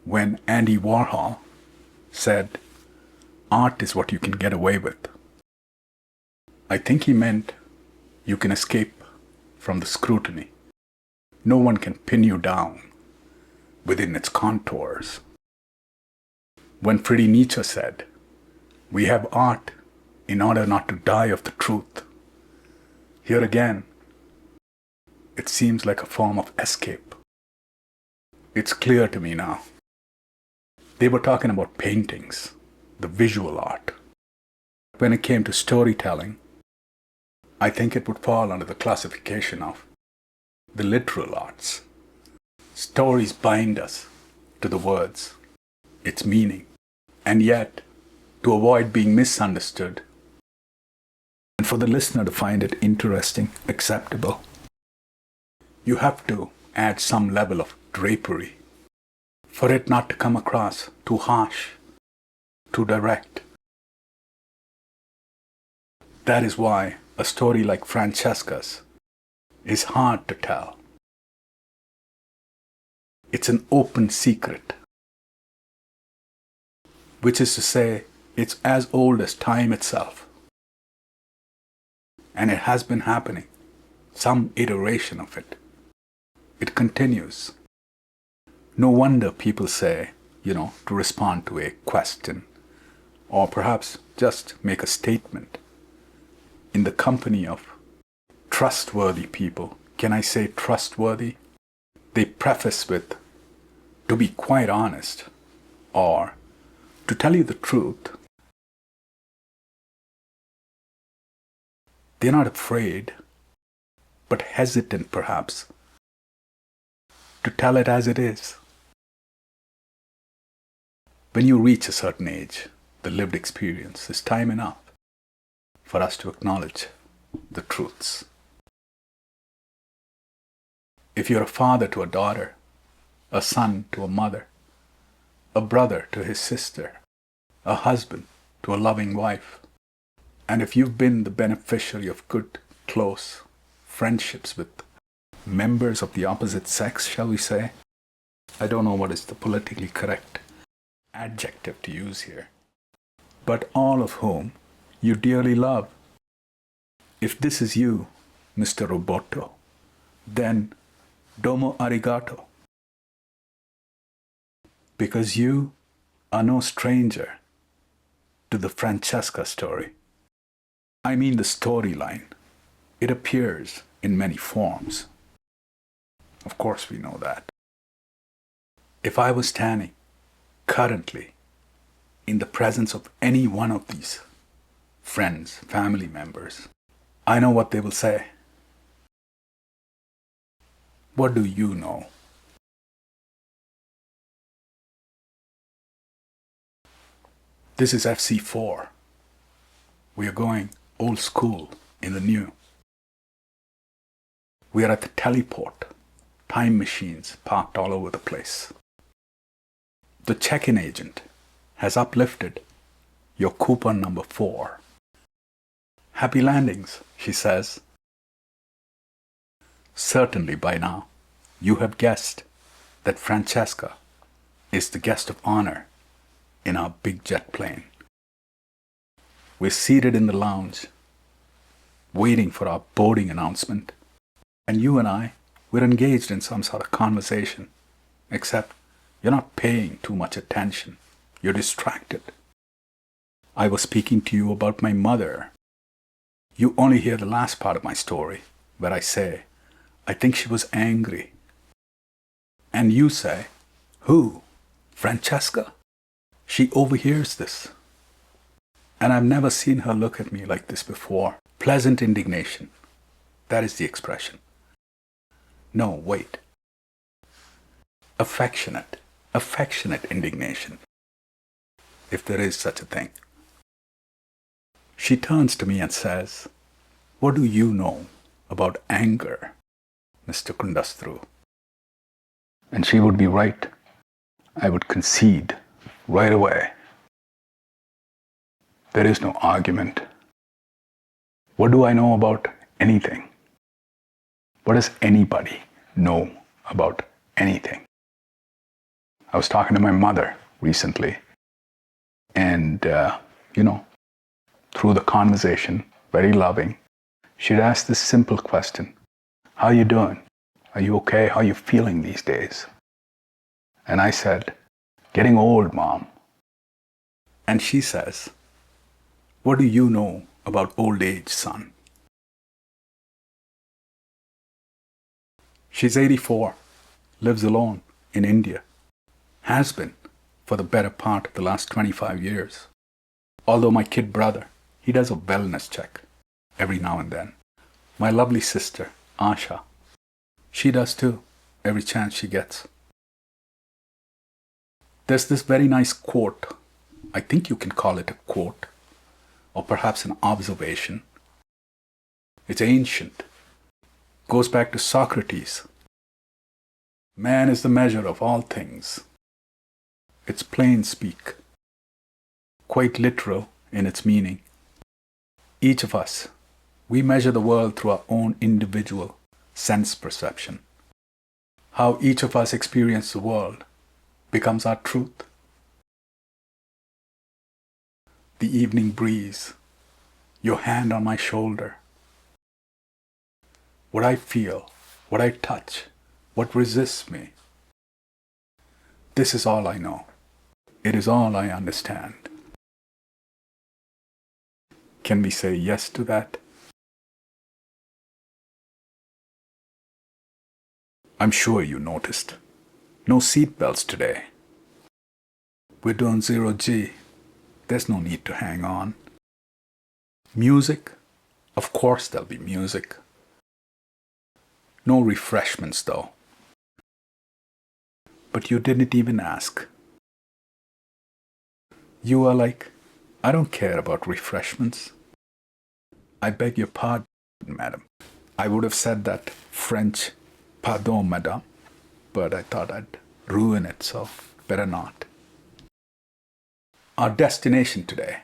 when Andy Warhol said, art is what you can get away with. I think he meant you can escape from the scrutiny. No one can pin you down within its contours. When Friedrich Nietzsche said, we have art in order not to die of the truth, here again, it seems like a form of escape. It's clear to me now. They were talking about paintings, the visual art. When it came to storytelling, I think it would fall under the classification of the literal arts. Stories bind us to the words, its meaning, and yet, to avoid being misunderstood, and for the listener to find it interesting, acceptable, you have to add some level of drapery for it not to come across too harsh, too direct. That is why a story like Francesca's is hard to tell. It's an open secret, which is to say, it's as old as time itself. And it has been happening, some iteration of it. It continues. No wonder people say, to respond to a question, or perhaps just make a statement in the company of trustworthy people. Can I say trustworthy? They preface with, to be quite honest, or to tell you the truth. They're not afraid, but hesitant perhaps, to tell it as it is. When you reach a certain age, the lived experience is time enough for us to acknowledge the truths. If you're a father to a daughter, a son to a mother, a brother to his sister, a husband to a loving wife, and if you've been the beneficiary of good, close friendships with members of the opposite sex, shall we say? I don't know what is the politically correct adjective to use here. But all of whom you dearly love. If this is you, Mr. Roboto, then domo arigato. Because you are no stranger to the Francesca story. I mean the storyline. It appears in many forms. Of course we know that. If I was standing currently in the presence of any one of these friends, family members, I know what they will say. What do you know? This is FC4. We are going old school in the new. We are at the teleport, time machines parked all over the place. The check-in agent has uplifted your coupon number 4. Happy landings, she says. Certainly by now, you have guessed that Francesca is the guest of honor in our big jet plane. We're seated in the lounge, waiting for our boarding announcement, and you and I, we're engaged in some sort of conversation, except you're not paying too much attention. You're distracted. I was speaking to you about my mother. You only hear the last part of my story, where I say, I think she was angry. And you say, who? Francesca? She overhears this. And I've never seen her look at me like this before. Pleasant indignation. That is the expression. No, wait. Affectionate indignation, if there is such a thing. She turns to me and says, what do you know about anger, Mr. Kundastru? And she would be right. I would concede right away. There is no argument. What do I know about anything? What does anybody know about anything? I was talking to my mother recently, and, through the conversation, very loving, she'd ask this simple question: how you doing? Are you okay? How are you feeling these days? And I said, getting old, Mom. And she says, what do you know about old age, son? She's 84, lives alone in India, has been for the better part of the last 25 years. Although my kid brother, he does a wellness check every now and then. My lovely sister, Asha, she does too, every chance she gets. There's this very nice quote. I think you can call it a quote, or perhaps an observation. It's ancient. Goes back to Socrates. Man is the measure of all things. It's plain speak, quite literal in its meaning. Each of us, we measure the world through our own individual sense perception. How each of us experience the world becomes our truth. The evening breeze, your hand on my shoulder, what I feel, what I touch, what resists me. This is all I know. It is all I understand. Can we say yes to that? I'm sure you noticed. No seatbelts today. We're doing 0G. There's no need to hang on. Music? Of course there'll be music. No refreshments though. But you didn't even ask. You are like, I don't care about refreshments. I beg your pardon, madam. I would have said that French, pardon, madame, but I thought I'd ruin it, so better not. Our destination today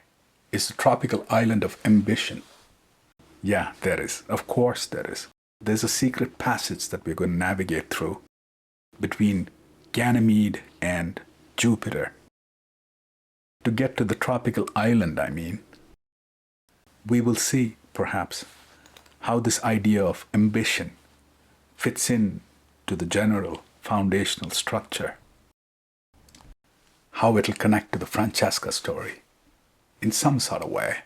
is the tropical island of ambition. Yeah, there is. Of course there is. There's a secret passage that we're going to navigate through between Ganymede and Jupiter. To get to the tropical island, we will see, perhaps, how this idea of ambition fits in to the general foundational structure. How it'll connect to the Francesca story in some sort of way.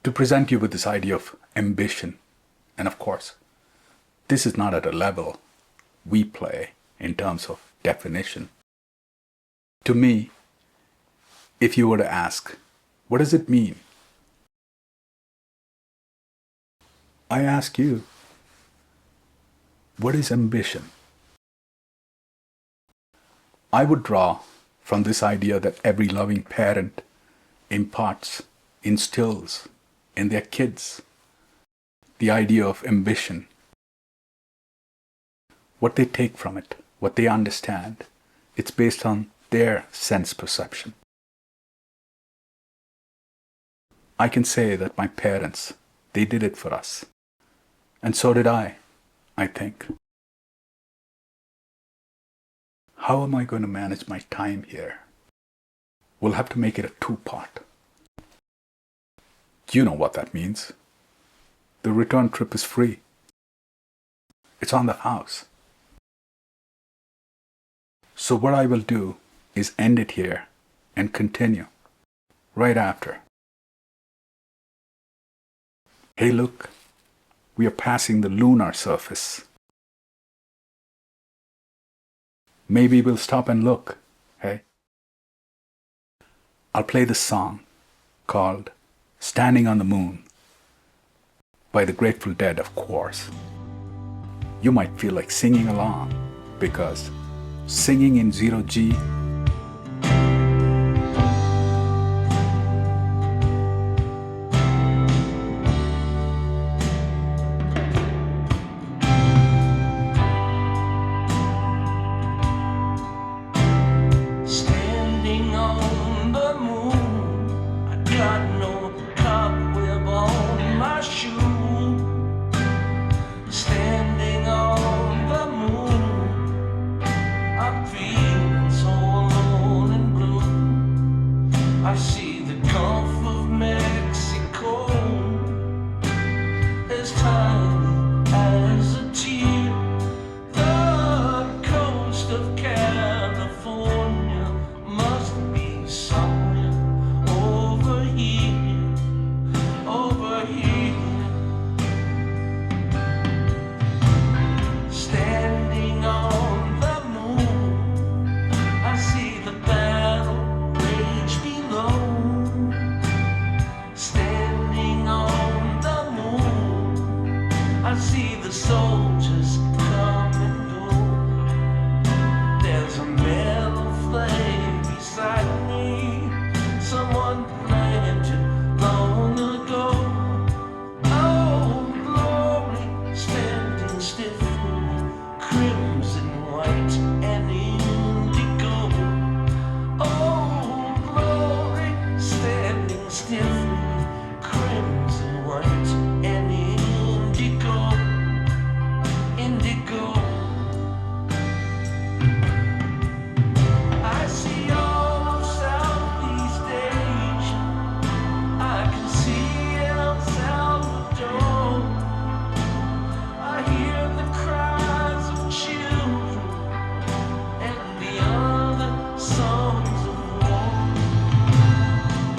To present you with this idea of ambition, and of course, this is not at a level we play in terms of definition. To me, if you were to ask, what does it mean? I ask you, what is ambition? I would draw from this idea that every loving parent imparts, instills in their kids the idea of ambition. What they take from it, what they understand, it's based on their sense perception. I can say that my parents, they did it for us. And so did I think. How am I going to manage my time here? We'll have to make it a two-part. You know what that means. The return trip is free. It's on the house. So what I will do is end it here and continue right after. Hey, look, we are passing the lunar surface. Maybe we'll stop and look, hey? I'll play this song called Standing on the Moon by the Grateful Dead, of course. You might feel like singing along because singing in 0G I'm feeling so alone and blue. I see the Gulf of Mexico as tiny as a tear. The coast of California must be somewhere over here, over here. Standing on the moon, I see the battle rage below. Standing on the moon, I see the soldiers come and go. There's a metal flame beside me, someone planted long ago. Oh, glory, standing stiffly, crimson, white, and indigo. Oh, glory, standing stiffly, crimson, white, and indigo. Indigo. I see all of Southeast Asia. I can see El Salvador. I hear the cries of children and the other songs of war.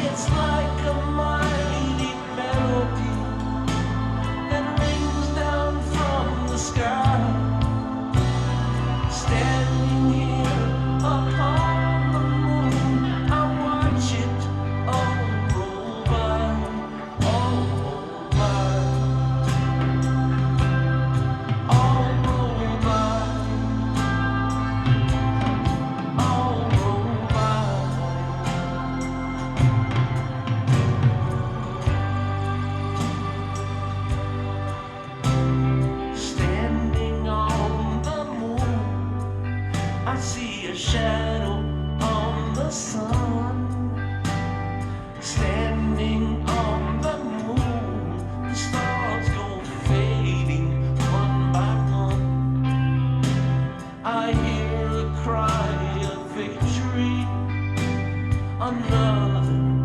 It's like a mighty melody that rings down from the sky. Standing here upon the moon, I watch it all roll by, all roll by, all roll by, all roll by. Standing on the moon, I see a shadow on the sun. Standing on the moon, the stars go fading one by one. I hear a cry of victory, another